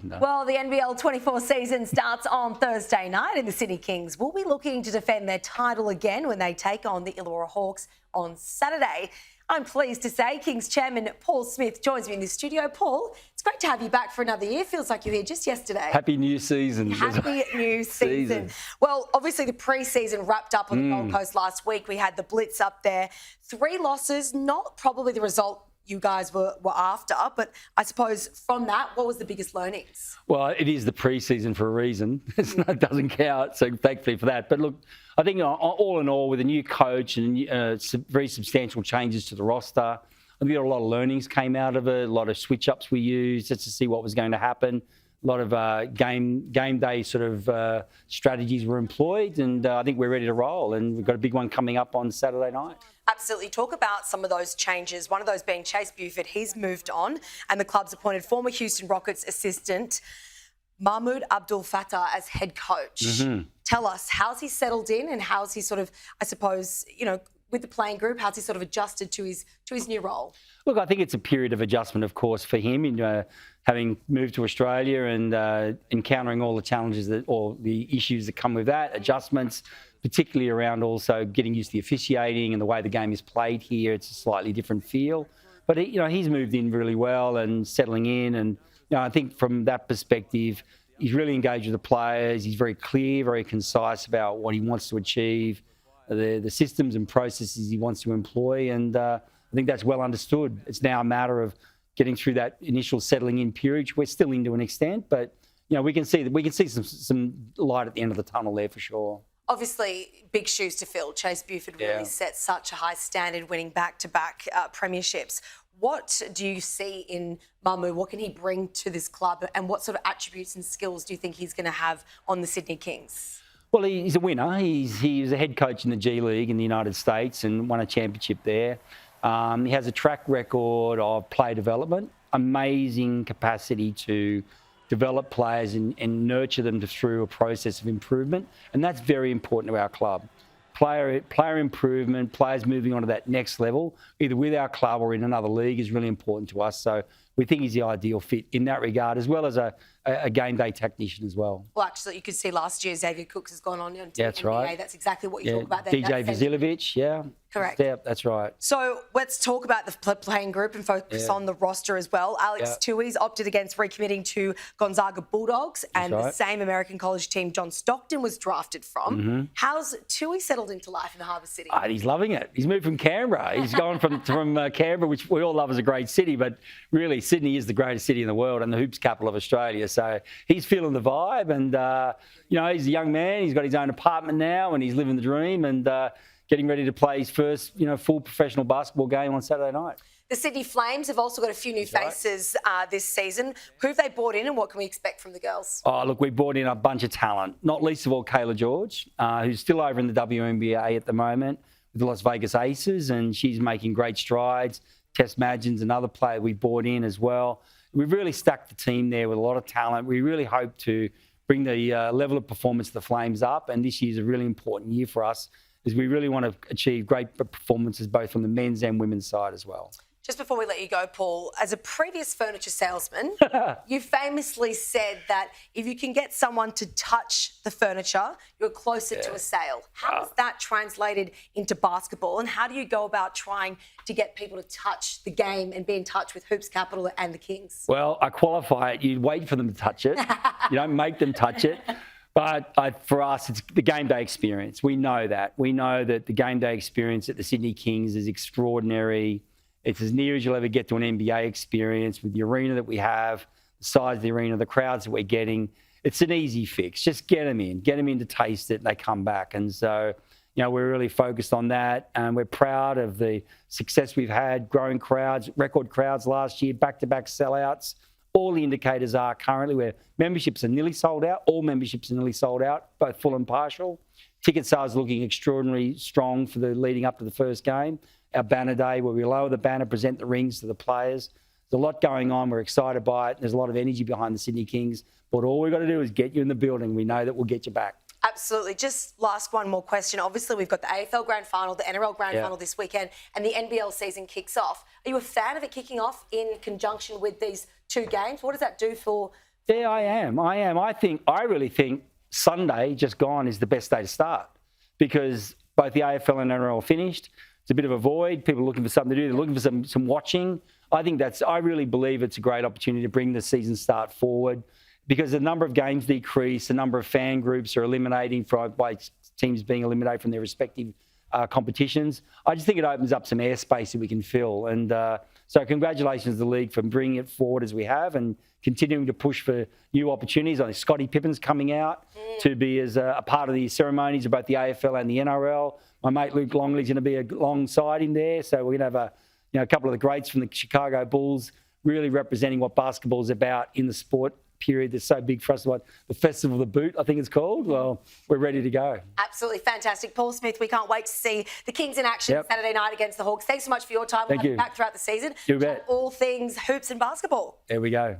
No. Well, the NBL 24 season starts on Thursday night, and the Sydney Kings will be looking to defend their title again when they take on the Illawarra Hawks on Saturday. I'm pleased to say Kings chairman Paul Smith joins me in the studio. Paul, it's great to have you back for another year. Feels like you were here just yesterday. Happy new season. Happy new season. Well, obviously the pre-season wrapped up on the Gold Coast last week. We had the Blitz up there. 3 losses, not probably the result you guys were after, but I suppose from that, what was the biggest learnings? Well, it is the pre-season for a reason. It doesn't count, so thankfully for that. But look, I think all in all, with a new coach and very substantial changes to the roster, I think a lot of learnings came out of it, a lot of switch-ups we used just to see what was going to happen. A lot of game day sort of strategies were employed, and I think we're ready to roll. And we've got a big one coming up on Saturday night. Absolutely. Talk about some of those changes. One of those being Chase Buford. He's moved on, and the club's appointed former Houston Rockets assistant Mahmoud Abdul Fatah as head coach. Tell us, how's he settled in, and how's he sort of, I suppose, with the playing group, how's he sort of adjusted to his new role? Look, I think it's a period of adjustment, of course, for him in having moved to Australia and encountering all the challenges or the issues that come with that, adjustments, particularly around also getting used to the officiating and the way the game is played here. It's a slightly different feel. But, he's moved in really well and settling in. And, I think from that perspective, he's really engaged with the players. He's very clear, very concise about what he wants to achieve, the systems and processes he wants to employ. And I think that's well understood. It's now a matter of getting through that initial settling in period, which we're still in to an extent. But, we can see some light at the end of the tunnel there for sure. Obviously, big shoes to fill. Chase Buford really set such a high standard, winning back-to-back premierships. What do you see in Mahmoud? What can he bring to this club, and what sort of attributes and skills do you think he's going to have on the Sydney Kings? Well, he's a winner. He's a head coach in the G League in the United States and won a championship there. He has a track record of player development, amazing capacity to develop players and nurture them through a process of improvement. And that's very important to our club. Player improvement, players moving on to that next level, either with our club or in another league, is really important to us. So we think he's the ideal fit in that regard, as well as a game day technician as well. Well, actually, you could see last year Xavier Cooks has gone on to the NBA. Right. That's exactly what you talk about there. DJ Vasiljevic, Correct. Yeah, that's right. So let's talk about the playing group and focus on the roster as well. Alex Tui's opted against recommitting to Gonzaga Bulldogs, and the same American college team John Stockton was drafted from. How's Tui settled into life in Harbour City? He's loving it. He's moved from Canberra. He's gone from Canberra, which we all love as a great city, but really Sydney is the greatest city in the world and the hoops capital of Australia. So he's feeling the vibe, and he's a young man. He's got his own apartment now, and he's living the dream, and getting ready to play his first, full professional basketball game on Saturday night. The Sydney Flames have also got a few new faces this season. Who have they brought in, and what can we expect from the girls? Oh, look, we brought in a bunch of talent, not least of all Kayla George, who's still over in the WNBA at the moment with the Las Vegas Aces, and she's making great strides. Tess Madgen's another player we brought in as well. We've really stacked the team there with a lot of talent. We really hope to bring the level of performance of the Flames up, and this year's a really important year for us, as we really want to achieve great performances both from the men's and women's side as well. Just before we let you go, Paul, as a previous furniture salesman, you famously said that if you can get someone to touch the furniture, you're closer to a sale. How is that translated into basketball, and how do you go about trying to get people to touch the game and be in touch with Hoops Capital and the Kings? Well, I qualify it. You wait for them to touch it. You don't make them touch it. But for us, it's the game day experience. We know that. We know that the game day experience at the Sydney Kings is extraordinary. It's as near as you'll ever get to an NBA experience with the arena that we have, the size of the arena, the crowds that we're getting. It's an easy fix. Just get them in to taste it, and they come back. And so, we're really focused on that. And we're proud of the success we've had, growing crowds, record crowds last year, back-to-back sellouts. All the indicators are currently where memberships are nearly sold out. All memberships are nearly sold out, both full and partial. Ticket sales looking extraordinarily strong for the leading up to the first game. Our banner day, where we lower the banner, present the rings to the players. There's a lot going on. We're excited by it. There's a lot of energy behind the Sydney Kings. But all we've got to do is get you in the building. We know that we'll get you back. Absolutely. Just last one more question. Obviously, we've got the AFL Grand Final, the NRL Grand Final this weekend, and the NBL season kicks off. Are you a fan of it kicking off in conjunction with these two games? What does that do for Yeah, I am. I really think Sunday just gone is the best day to start because both the AFL and NRL finished. It's a bit of a void. People are looking for something to do. They're looking for some watching. I really believe it's a great opportunity to bring the season start forward because the number of games decrease, the number of fan groups are eliminating by teams being eliminated from their respective competitions. I just think it opens up some airspace that we can fill. And so congratulations to the league for bringing it forward as we have and continuing to push for new opportunities. I think Scotty Pippen's coming out to be as a part of the ceremonies of both the AFL and the NRL. My mate Luke Longley's going to be alongside him there. So we're going to have a couple of the greats from the Chicago Bulls really representing what basketball is about in the sport period that's so big for us. What the Festival of the Boot, I think it's called. Well, we're ready to go. Absolutely fantastic. Paul Smith, we can't wait to see the Kings in action Saturday night against the Hawks. Thanks so much for your time. Thank you. Back throughout the season. You bet. All things hoops and basketball. There we go.